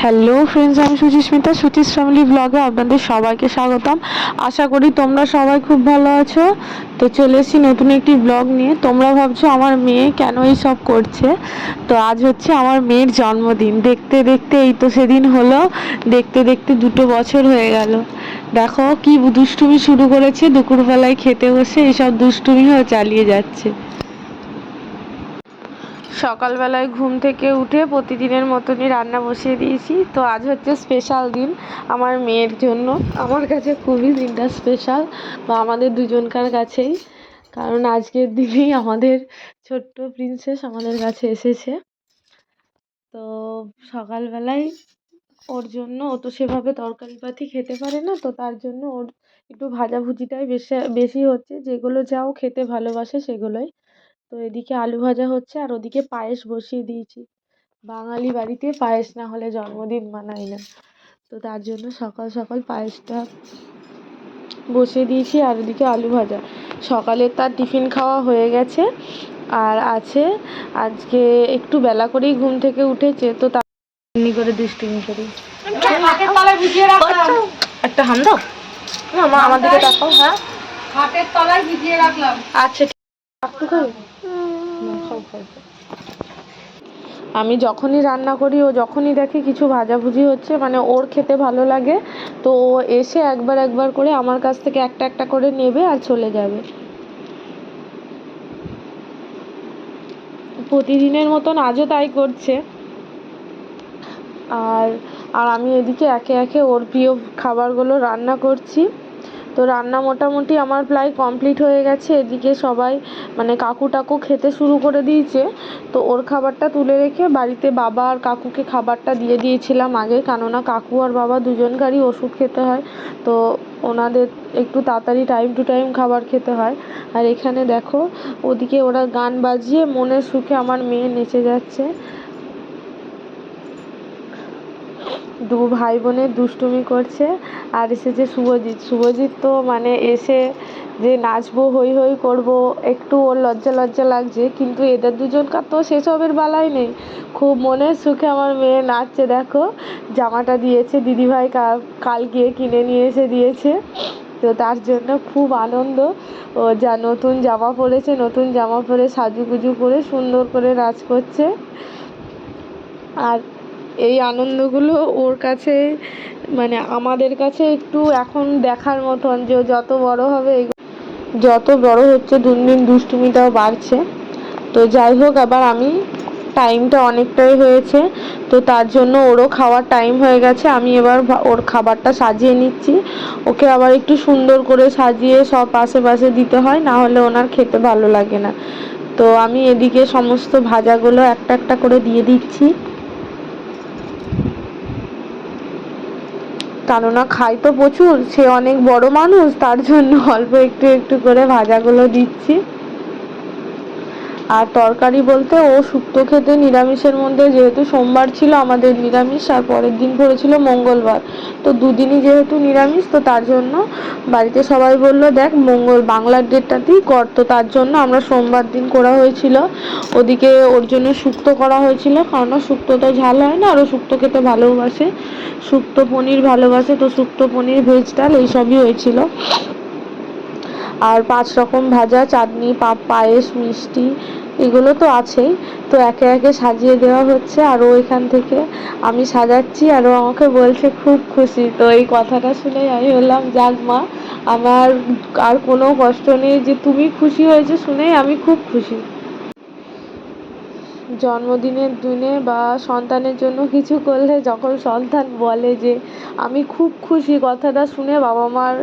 Hello friends, আমি Suchismita, Suchi's family ব্লগে আপনাদের সবাইকে স্বাগতম। আশা করি তোমরা সবাই খুব ভালো আছো। তো চলে এসেছি নতুন একটি ব্লগ নিয়ে। তোমরা ভাবছো আমার মেয়ে কেন এইসব করছে, তো আজ হচ্ছে আমার মেয়ের জন্মদিন। দেখতে দেখতে এই তো সেদিন হলো, দেখতে দেখতে 2 বছর হয়ে গেল। দেখো কি দুষ্টুমি শুরু করেছে, দুপুরবেলায় খেতে বসে এইসব দুষ্টুমিও চালিয়ে যাচ্ছে। সকালবেলায় ঘুম থেকে উঠে প্রতিদিনের মতনই রান্না বসিয়ে দিয়েছি। তো আজ হচ্ছে স্পেশাল দিন আমার মেয়ের জন্য। আমার কাছে খুবই দিনটা স্পেশাল, বা আমাদের দুজনকার কাছেই, কারণ আজকের দিনেই আমাদের ছোট্ট প্রিন্সেস আমাদের কাছে এসেছে। তো সকালবেলায় ওর জন্য, ও তো সেভাবে তরকারিপাতি খেতে পারে না, তো তার জন্য ওর একটু ভাজাভুজিটাই বেশি বেশি হচ্ছে, যেগুলো যা ও খেতে ভালোবাসে সেগুলোই। তো এদিকে আলু ভাজা হচ্ছে, আর ওদিকে পায়েস বসিয়ে দিয়েছি। বাঙালি বাড়িতে পায়েস না হলে জন্মদিন মানায় না, তো তার জন্য সকাল সকাল পায়েসটা বসিয়ে দিয়েছি। আর ওদিকে আলু ভাজা, সকালে তার টিফিন খাওয়া হয়ে গেছে। আর আছে, আজকে একটু বেলা করেই ঘুম থেকে উঠেছে, তো তার এমনি করে দুষ্টুমি করি। একটা হাম দাও মা, আমার দিকে তাকাও। হ্যাঁ, খাটের তলায় ভিজিয়ে রাখলাম। আচ্ছা, আমি যখনই রান্না করি, ও যখনই দেখে কিছু ভাজাভুজি হচ্ছে, মানে ওর খেতে ভালো লাগে, তো ও এসে একবার একবার করে আমার কাছ থেকে একটা একটা করে নেবে আর চলে যাবে। প্রতিদিনের মতন আজও তাই করছে। আর আর আমি এদিকে একে একে ওর প্রিয় খাবারগুলো রান্না করছি। তো রান্না মোটামুটি আমার প্রায় কমপ্লিট হয়ে গেছে। এদিকে সবাই, মানে কাকু টাকু খেতে শুরু করে দিয়েছে। তো ওর খাবারটা তুলে রেখে বাড়িতে বাবা আর কাকুকে খাবারটা দিয়ে দিয়েছিলাম আগে, কেননা কাকু আর বাবা দুজনকারই ওষুধ খেতে হয়, তো ওনাদের একটু তাড়াতাড়ি টাইম টু টাইম খাবার খেতে হয়। আর এখানে দেখো, ওদিকে ওরা গান বাজিয়ে মনের সুখে আমার মেয়ে নেচে যাচ্ছে। দু ভাই বোনের দুষ্টুমি করছে। আর এসেছে শুভজিৎ, তো মানে এসে যে নাচবো হই হই করবো, একটু ওর লজ্জা লজ্জা লাগছে, কিন্তু এদের দুজনকার তো সেসবের বালাই নেই। খুব মনের সুখে আমার মেয়ে নাচছে। দেখো, জামাটা দিয়েছে দিদিভাই, কাল গিয়ে কিনে নিয়ে এসে দিয়েছে, তো তার জন্য খুব আনন্দ। ও যা নতুন জামা পরেছে, নতুন জামা পরে সাজুগুজু করে সুন্দর করে নাচ করছে। আর এই আনন্দগুলো ওর কাছে, মানে আমাদের কাছে একটু এখন দেখার মতন, যে যত বড় হবে, যত বড় হচ্ছে দিন দিন দুষ্টুমিটাও বাড়ছে। তো যাই হোক, আবার আমি টাইমটা অনেকটাই হয়েছে, তো তার জন্য ওরও খাওয়ার টাইম হয়ে গেছে। আমি এবার ওর খাবারটা সাজিয়ে নিচ্ছি। ওকে আবার একটু সুন্দর করে সাজিয়ে সব পাশে পাশে দিতে হয়, না হলে ওনার খেতে ভালো লাগে না। তো আমি এদিকে সমস্ত ভাজাগুলো একটা একটা করে দিয়ে দিচ্ছি, কেননা খাই তো প্রচুর, সে অনেক বড় মানুষ, তার জন্য অল্প একটু একটু করে ভাজাগুলো দিচ্ছি। আর তরকারি বলতে, ও শুক্তো খেতে নিরামিষের মধ্যে, যেহেতু সোমবার ছিল আমাদের নিরামিষ, আর পরের দিন পড়েছিল মঙ্গলবার, তো দুদিনই যেহেতু নিরামিষ, তো তার জন্য বাড়িতে সবাই বলল দেখ বাংলার ডেটটাতেই কর, তো তার জন্য আমরা সোমবার দিন করা হয়েছিল। ওদিকে ওর জন্য শুক্তো করা হয়েছিল, কারণ শুক্তো তো ঝাল হয় না, আর ও শুক্তো খেতে ভালোবাসে, শুক্তো পনির ভালোবাসে, তো শুক্তো পনির ভেজ ডাল এইসবই হয়েছিল। আর 5 রকম ভাজা, চাটনি, পায়েস, মিষ্টি, এগুলো তো আছেই। তো একে একে সাজিয়ে দেওয়া হচ্ছে, আর ও এখান থেকে, আমি সাজাচ্ছি আর ও আমাকে বলছে খুব খুশি। তো এই কথাটা শুনে আমি বললাম, যাক মা, আমার আর কোনো কষ্ট নেই, যে তুমি খুশি হয়েছে শুনেই আমি খুব খুশি। জন্মদিনের দিনে বা সন্তানের জন্য কিছু করলে যখন সন্তান বলে যে আমি খুব খুশি, কথাটা শুনে বাবা মার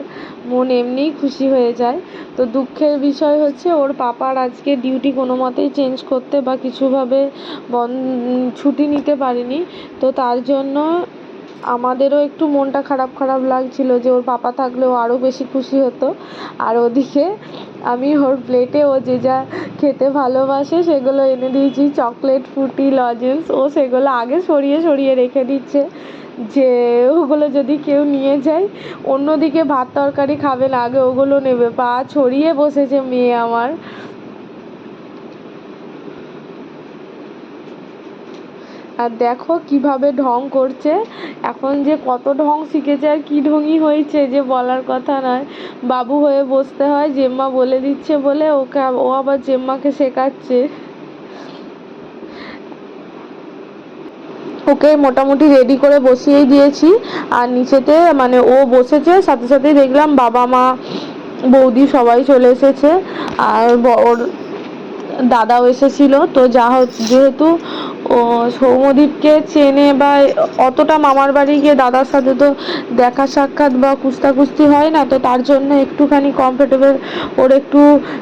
মন এমনিই খুশি হয়ে যায়। তো দুঃখের বিষয় হচ্ছে, ওর পাপার আজকে ডিউটি কোনো মতেই চেঞ্জ করতে বা কিছুভাবে ছুটি নিতে পারেনি, তো তার জন্য আমাদেরও একটু মনটা খারাপ খারাপ লাগছিল, যে ওর পাপা থাকলেও আরও বেশি খুশি হতো। আর ওদিকে আমি ওর প্লেটে ও যে যা খেতে ভালোবাসে সেগুলো এনে দিয়েছি, চকলেট, ফ্রুটি, লজেন্স, ও সেগুলো আগে সরিয়ে সরিয়ে রেখে দিচ্ছে, যে ওগুলো যদি কেউ নিয়ে যায়। অন্যদিকে ভাত তরকারি খাবে না, আগে ওগুলো নেবে। পা ছড়িয়ে বসেছে মেয়ে আমার। আর দেখো কিভাবে ঢং করছে, এখন যে কত ঢং শিখেছে আর কি ঢঙই হয়েছে যে বলার কথা নয়। বাবু হয়ে বসতে হয়, জেম্মা বলে দিচ্ছে বলে ও আবার জেম্মাকে শেখাচ্ছে। ওকে মোটামুটি রেডি করে বসিয়েই দিয়েছি। আর নিচেতে মানে ও বসেছে, সাথে সাথেই দেখলাম বাবা মা বৌদি সবাই চলে এসেছে। আর ওর দাদাও এসেছিল। তো যেহেতু ও সৌম্যদীপকে চেনে বা অতটা মামার বাড়ি গিয়ে দাদার সাথে তো দেখা সাক্ষাৎ বা কুস্তাকুস্তি হয় না, তো তার জন্য একটুখানি কমফোর্টেবল ওর একটু,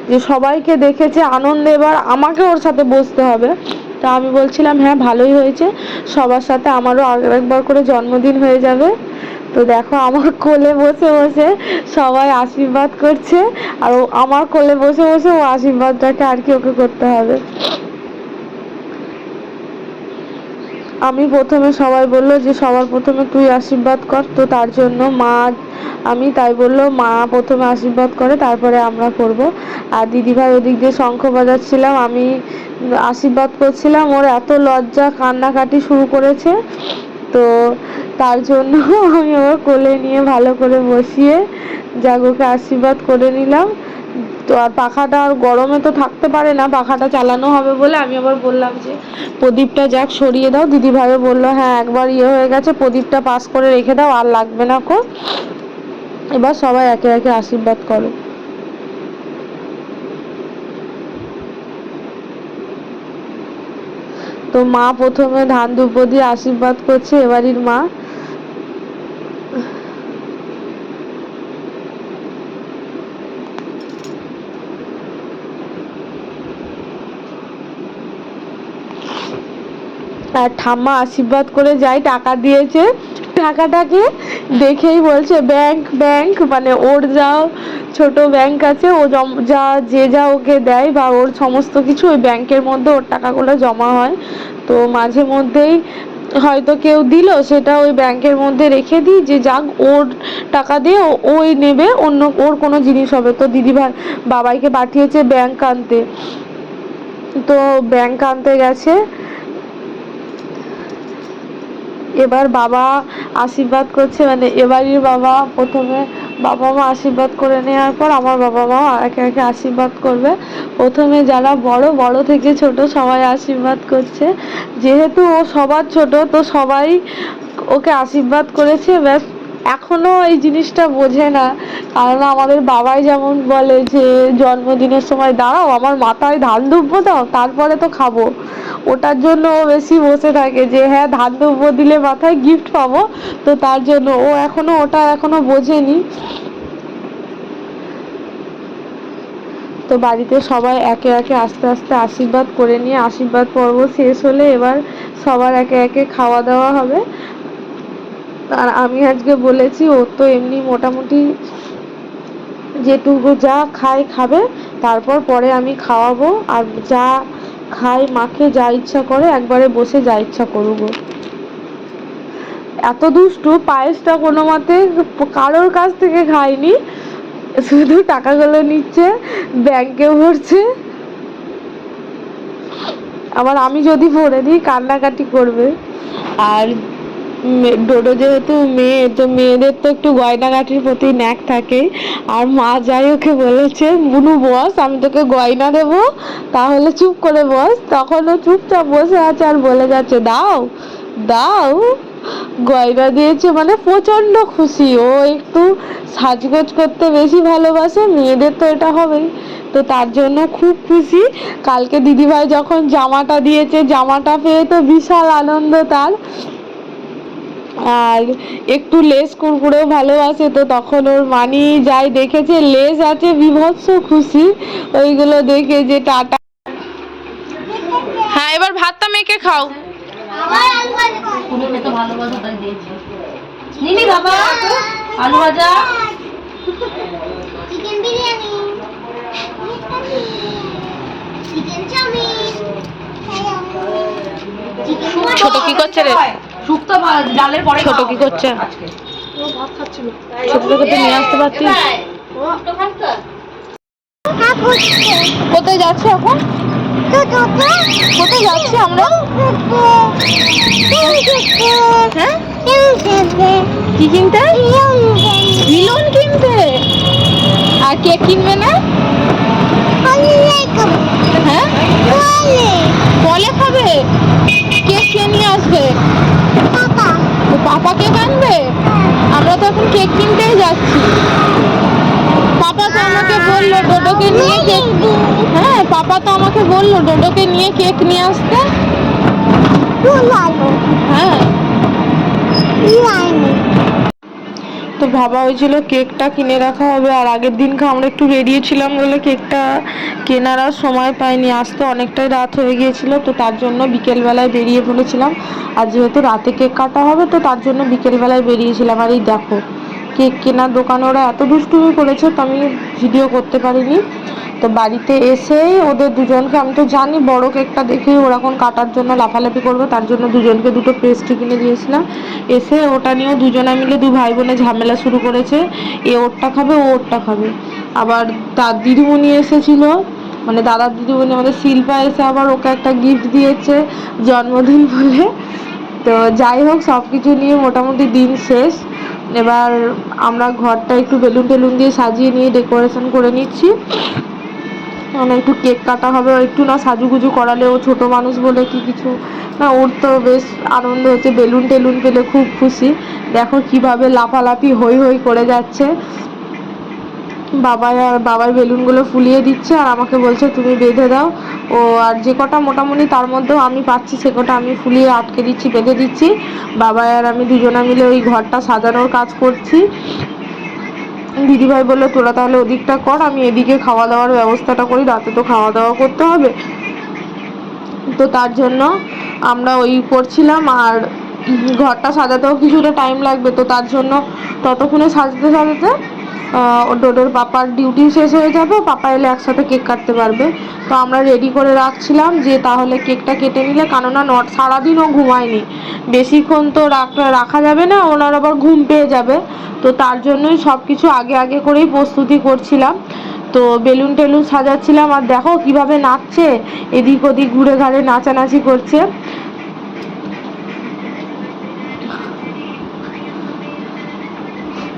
যে সবাইকে দেখেছে আনন্দে, এবার আমাকে ওর সাথে বসতে হবে। তা আমি বলছিলাম হ্যাঁ ভালোই হয়েছে, সবার সাথে আমারও আরেকবার করে জন্মদিন হয়ে যাবে। তো দেখো আমার কোলে বসে বসে সবাই আশীর্বাদ করছে, আর আমার কোলে বসে বসে ও আশীর্বাদটাকে আর কি ওকে করতে হবে। আমি প্রথমে, সবাই বলল যে সবার প্রথমে তুই আশীর্বাদ কর, তো তার জন্য আমি তাই বললো মা প্রথমে আশীর্বাদ করে তারপরে আমরা করব। আর দিদিভাই ওদিক দিয়ে শঙ্খ বাজাচ্ছিলাম, আমি আশীর্বাদ করছিলাম। ওর এত লজ্জা, কান্নাকাটি শুরু করেছে, তো তার জন্য আমি ওর কোলে নিয়ে ভালো করে বসিয়ে জাগোকে আশীর্বাদ করে নিলাম। তো আর পাখাটা আর গরমে তো থাকতে পারে না, পাখাটা চালানো হবে বলে আমি আবার বললাম যে প্রদীপটা যাক সরিয়ে দাও। দিদিভাইও বললো হ্যাঁ একবার হয়ে গেছে, প্রদীপটা পাস করে রেখে দাও, আর লাগবে না কো। এবার সবাই একে একে আশীর্বাদ করো। তো মা প্রথমে ধান দুব্ব দিয়ে আশীর্বাদ করছে, এবাড়ির মা। আর ঠাম্মা আশীর্বাদ করে যাই টাকা দিয়েছে, টাকাটাকে দেখেই বলছে ব্যাংক ব্যাংক, মানে ওর যা ছোট ব্যাংক আছে, ও যা ওকে দেয় বা ওর সমস্ত কিছু ওই ব্যাংকের মধ্যে ওর টাকাগুলো জমা হয়। তো মাঝে মধ্যেই হয়তো কেউ দিল, সেটা ওই ব্যাংকের মধ্যে রেখে দিই, যে যাক ওর টাকা দিয়ে ওই নেবে, অন্য ওর কোনো জিনিস হবে। তো দিদিভাই বাবাইকে পাঠিয়েছে ব্যাংক আনতে, তো ব্যাংক আনতে গেছে। এবার বাবা আশীর্বাদ করছে, মানে এবারই বাবা প্রথমে বাবা মা আশীর্বাদ করে নেওয়ার পর আমার বাবা মা একে একে আশীর্বাদ করবে। প্রথমে যারা বড় থেকে ছোট সবাই আশীর্বাদ করছে, যেহেতু ও সবার ছোট তো সবাই ওকে আশীর্বাদ করেছে। ব্যাস এখনো এই জিনিসটা বোঝে না, কারণ আমাদের বাবাই যেমন বলে যে জন্মদিনের সময় দাঁড়াও আমার মাথায় ধান দুব্ব দাও তারপরে তো খাবো, ওটার জন্য ও বেশি বসে থাকে যে হ্যাঁ ধান দুব্ব দিলে মাথায় গিফট পাবো। তো তার জন্য ও ওটা এখনো বোঝেনি। তো বাড়িতে সবাই একে একে আস্তে আস্তে আশীর্বাদ করে নিয়ে আশীর্বাদ পর্ব শেষ হলে এবার সবার একে একে খাওয়া দাওয়া হবে। আর আমি আজকে বলেছি ও তো এমনি মোটামুটি যেটুকু যা খাবে, তারপর পরে আমি খাওয়াবো। আর যা খায় মাকে যা ইচ্ছা করে একবারে বসে যা ইচ্ছা করুক। এত দুষ্টু, পায়েসটা কোনো মতে কারোর কাছ থেকে খায়নি, শুধু টাকাগুলো নিচ্ছে, ব্যাংকে ভরছে। আবার আমি যদি ভরে দিই কান্নাকাটি করবে। আর ডোডো যেহেতু মেয়ে, তো মেয়েদের তো একটু গয়নাগাটির প্রতি ন্যাক থাকে। আর মা যাই ওকে বলেছে বুনু বস আমি তোকে গয়না দেবো, তাহলে চুপ করে বস। তখন ও চুপচাপ বসে আছে আর বলে যাচ্ছে দাও দাও। গয়না দিয়েছে মানে প্রচন্ড খুশি। ও একটু সাজগোজ করতে বেশি ভালোবাসে, মেয়েদের তো এটা হবেই, তো তার জন্য খুব খুশি। কালকে দিদিভাই যখন জামাটা দিয়েছে, জামাটা পেয়ে তো বিশাল আনন্দ তার। আর একটু লেস কুরকুরেও ভালোবাসে, তো তখন ওর মানি যাই দেখেছে লেস আছে, বীভৎস খুশি ওইগুলো দেখে যে টাটা। হ্যাঁ এবার ভাতটা মেখে খাও। আলু ভাজা, চিকেন বিরিয়ানি, চিকেন চাউমিন। ছোট কি করছে রে? শুক্তো ডালের পরে ছোট কি করছে? ও ভাত খাচ্ছিল। ছোটটাকে তো নিয়ে আসতে পারতিস। কোথায় যাচ্ছে এখন? কোথায় যাচ্ছি আমরা? হ্যাঁ, কি কিনতে? বিলুন কিনতে। আর কেক কিনবে না? হ্যাঁ, কলে খাবে? কেক কে নিয়ে আসবে? পাপা কেক আনবে? আমরা তো এখন কেক কিনতেই যাচ্ছি। পাপা তো আমাকে বললো ডোডোকে নিয়ে কেক, হ্যাঁ পাপা তো আমাকে বললো ডোডোকে নিয়ে কেক নিয়ে আসতে। হ্যাঁ, তো ভাবা হয়েছিল কেকটা কিনে রাখা হবে, আর আগের দিনকে আমরা একটু বেরিয়েছিলাম বলে কেকটা কেনার আর সময় পাইনি, আসতে অনেকটাই রাত হয়ে গিয়েছিল, তো তার জন্য বিকেলবেলায় বেরিয়ে পড়েছিলাম। আর যেহেতু রাতে কেক কাটা হবে তো তার জন্য বিকেলবেলায় বেরিয়েছিলাম। আর এই দেখো কেক কেনার দোকানে ওরা এত দুষ্টুমি করেছে, তো আমি ভিডিও করতে পারিনি। তো বাড়িতে এসেই ওদের দুজনকে, আমি তো জানি বড় কেকটা দেখেই ওরকম কাটার জন্য লাফালাফি করবে, তার জন্য দুজনকে দুটো পেস্ট্রি কিনে দিয়েছিলাম। এসে ওটা নিয়েও দুজনে মিলে দু ভাই বোনে ঝামেলা শুরু করেছে, এ ওরটা খাবে ও ওরটা খাবে। আবার তার দিদিমণি এসেছিল, মানে দাদার দিদিমণি আমাদের শিল্পা এসে আবার ওকে একটা গিফট দিয়েছে জন্মদিন বলে। তো যাই হোক সব কিছু নিয়ে মোটামুটি দিন শেষ। এবার আমরা ঘরটা একটু বেলুন টেলুন দিয়ে সাজিয়ে নিয়ে ডেকোরেশন করে নিচ্ছি, মানে একটু কেক কাটা হবে, একটু না সাজুগুজু করালে, ও ছোটো মানুষ বলে কি কিছু না, ওর তো বেশ আনন্দ হচ্ছে, বেলুন টেলুন পেলে খুব খুশি। দেখো কিভাবে লাফালাফি হই হই করে যাচ্ছে। বাবাই বেলুনগুলো ফুলিয়ে দিচ্ছে আর আমাকে বলছে তুমি বেঁধে দাও। ও আর যে কটা মোটামুটি তার মধ্যেও আমি পাচ্ছি সে কটা আমি ফুলিয়ে আটকে দিচ্ছি, বেঁধে দিচ্ছি। বাবাই আর আমি দুজনে মিলে ওই ঘরটা সাজানোর কাজ করছি। দিদিভাই বললো তোরা তাহলে ওদিকটা কর, আমি এদিকে খাওয়া দাওয়ার ব্যবস্থাটা করি, রাতে তো খাওয়া দাওয়া করতে হবে। তো তার জন্য আমরা ওই করছিলাম, আর ঘরটা সাজাতেও কিছুটা টাইম লাগবে, তো তার জন্য ততক্ষণে সাজাতে সাজাতে ডোডোর পাপার ডিউটি শেষ হয়ে যাবে, পাপা এলে একসাথে কেক কাটতে পারবে। তো আমরা রেডি করে রাখছিলাম যে তাহলে কেকটা কেটে নিলে, কেননা সারাদিন ও ঘুমায়নি, বেশিক্ষণ তো রাখা যাবে না, ওনার আবার ঘুম পেয়ে যাবে। তো তার জন্যই সব কিছু আগে আগে করেই প্রস্তুতি করছিলাম। তো বেলুন টেলুন সাজাচ্ছিলাম, আর দেখো কিভাবে নাচছে, এদিক ওদিক ঘুরে ঘাড়ে নাচানাচি করছে।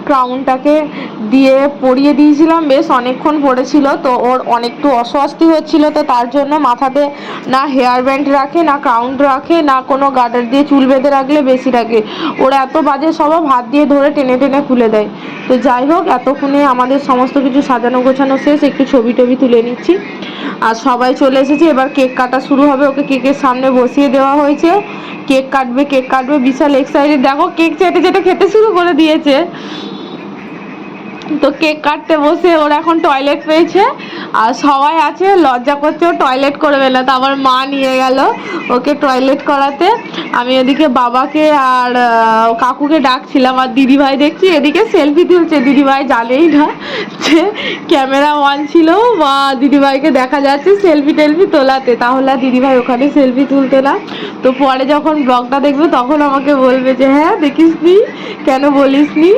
ক্রাউনটাকে দিয়ে পরিয়ে দিয়েছিলাম, বেশ অনেকক্ষণ পড়েছিল, তো ওর অনেকটু অস্বস্তি হচ্ছিল, তো তার জন্য মাথাতে না হেয়ার ব্যান্ড রাখে, না ক্রাউন রাখে, না কোনো গার্ডার দিয়ে চুল বেঁধে রাখলে বেশি রাখে। ওরা এত বাজে স্বভাব, হাত দিয়ে ধরে টেনে টেনে খুলে দেয়। তো যাই হোক এতক্ষণে আমাদের সমস্ত কিছু সাজানো গোছানো শেষ, একটু ছবি টবি তুলে নিচ্ছি। আর সবাই চলে এসেছে, এবার কেক কাটা শুরু হবে। ওকে কেকের সামনে বসিয়ে দেওয়া হয়েছে, কেক কাটবে কেক কাটবে, বিশাল এক্সাইটেড। দেখো কেক চেটে চেটে খেতে শুরু করে দিয়েছে। তো কেক কাটতে বসে ওর এখন টয়লেট পেয়েছে, আর সবাই আছে লজ্জা করছে ও টয়লেট করবে না, তো আমার মা নিয়ে গেল ওকে টয়লেট করাতে। আমি এদিকে বাবাকে আর কাকুকে ডাকছিলাম, আর দিদিভাই দেখছি এদিকে সেলফি তুলছে। দিদিভাই জানেই না যে ক্যামেরা অন ছিল, বা দিদিভাইকে দেখা যাচ্ছে সেলফি টেলফি তোলাতে, তাহলে আর দিদিভাই ওখানে সেলফি তুলতে না। তো পরে যখন ব্লগটা দেখবে তখন আমাকে বলবে যে হ্যাঁ দেখিস নি, কেন বলিস নি।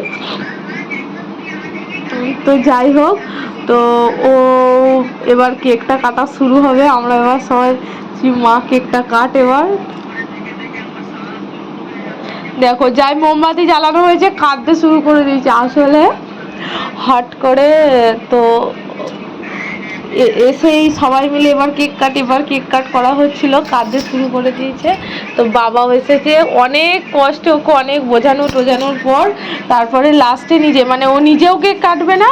তো যাই হোক, তো ও এবার কেকটা কাটা শুরু হবে। আমরা এবার সবাই মা কেকটা কাট, এবার দেখো যাই মোমবাতি জ্বালানো হয়েছে কাঁদতে শুরু করে দিয়েছে আসলে হট করে। তো এসেই সবাই মিলে এবার কেক কাট করা হচ্ছিল, কাঁদতে শুরু করে দিয়েছে। তো বাবাও এসেছে, অনেক কষ্টে ওকে অনেক বোঝানোর পর তারপরে লাস্টে নিজে, মানে ও নিজেও কেক কাটবে না,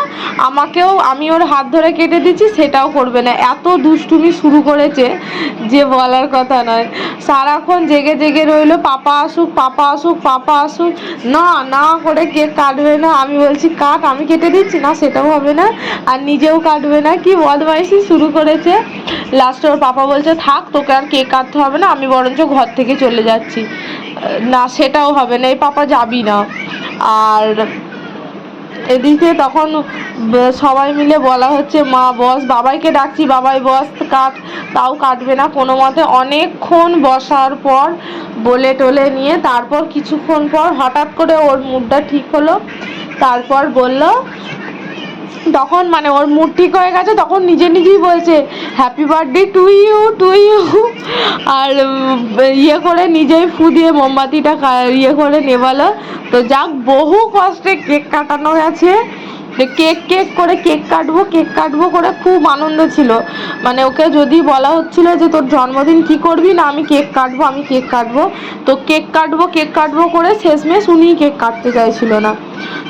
আমাকেও, আমি ওর হাত ধরে কেটে দিচ্ছি সেটাও করবে না, এত দুষ্টুমি শুরু করেছে যে বলার কথা নয়। সারাক্ষণ জেগে জেগে রইলো পাপা আসুক পাপা আসুক পাপা আসুক, না না করে কেক কাটবে না। আমি বলছি কাট, আমি কেটে দিচ্ছি, না সেটাও হবে না, আর নিজেও কাটবে না, কি বদমাইশি শুরু করেছে। লাস্টে ওর পাপা বলছে থাক তোকে আর কেক কাটতে হবে না, আমি বরঞ্চ ঘর থেকে চলে যাচ্ছি। না সেটাও হবে না, এই পাপা যাবি না। আর এদিকে তখন সবাই মিলে বলা হচ্ছে মা বস, বাবাইকে ডাকছি বাবাই বস কাট, তাও কাটবে না কোনো মতে। অনেকক্ষণ বসার পর বলে টলে নিয়ে তারপর কিছুক্ষণ পর হঠাৎ করে ওর মুডটা ঠিক হলো, তারপর বলল তখন মানে ওর মুড ঠিক হয়ে গেছে, তখন নিজে নিজেই বলছে happy birthday to you to you. আর ইয়ে করে নিজেই ফু দিয়ে মোমবাতিটা ইয়ে করে নেভালো। তো যাক, বহু কষ্টে কেক কাটানো গেছে। কেক কেক করে কেক কাটবো করে খুব আনন্দ ছিল। মানে ওকে যদি বলা হচ্ছিল যে তোর জন্মদিন কি করবি, না আমি কেক কাটবো, তো কেক কাটবো করে শেষমেশ উনিই কেক কাটতে চাইছিল না।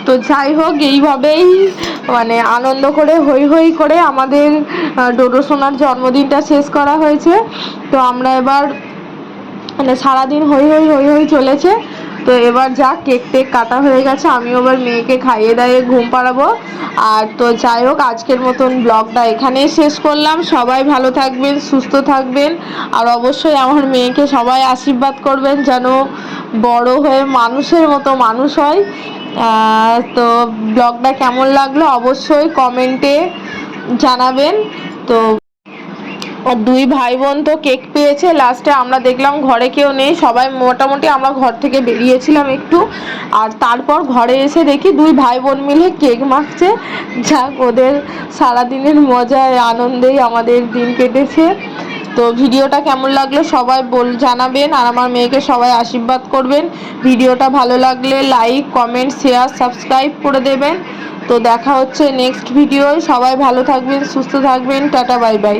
তো যাই হোক, এইভাবেই মানে আনন্দ করে হই হই করে আমাদের ডোডো সোনার জন্মদিনটা শেষ করা হয়েছে। তো আমরা এবার মানে সারাদিন হই হই চলেছে। তো এবার যা কেক টেক কাটা হয়ে গেছে, আমি এবার মেয়েকে খাইয়ে দাইয়ে ঘুম পাড়াবো। আর তো যাই হোক, আজকের মতন ব্লগটা এখানেই শেষ করলাম। সবাই ভালো থাকবেন, সুস্থ থাকবেন, আর অবশ্যই আমার মেয়েকে সবাই আশীর্বাদ করবেন যেন বড় হয়ে মানুষের মতো মানুষ হয়। তো ব্লগটা কেমন লাগলো অবশ্যই কমেন্টে জানাবেন। তো আর দুই ভাই বোন তো কেক পেয়েছে, লাস্টে আমরা দেখলাম ঘরে কেউ নেই, সবাই মোটামুটি আমরা ঘর থেকে বেরিয়েছিলাম একটু, আর তারপর ঘরে এসে দেখি দুই ভাই বোন মিলে কেক মাখছে। যাক, ওদের সারাদিনের মজায় আনন্দেই আমাদের দিন কেটেছে। তো ভিডিওটা কেমন লাগলো সবাই জানাবেন, আর আমার মেয়েকে সবাই আশীর্বাদ করবেন। ভিডিওটা ভালো লাগলে লাইক, কমেন্ট, শেয়ার, সাবস্ক্রাইব করে দেবেন। তো দেখা হচ্ছে নেক্সট ভিডিওয়। সবাই ভালো থাকবেন, সুস্থ থাকবেন, টাটা, বাই বাই।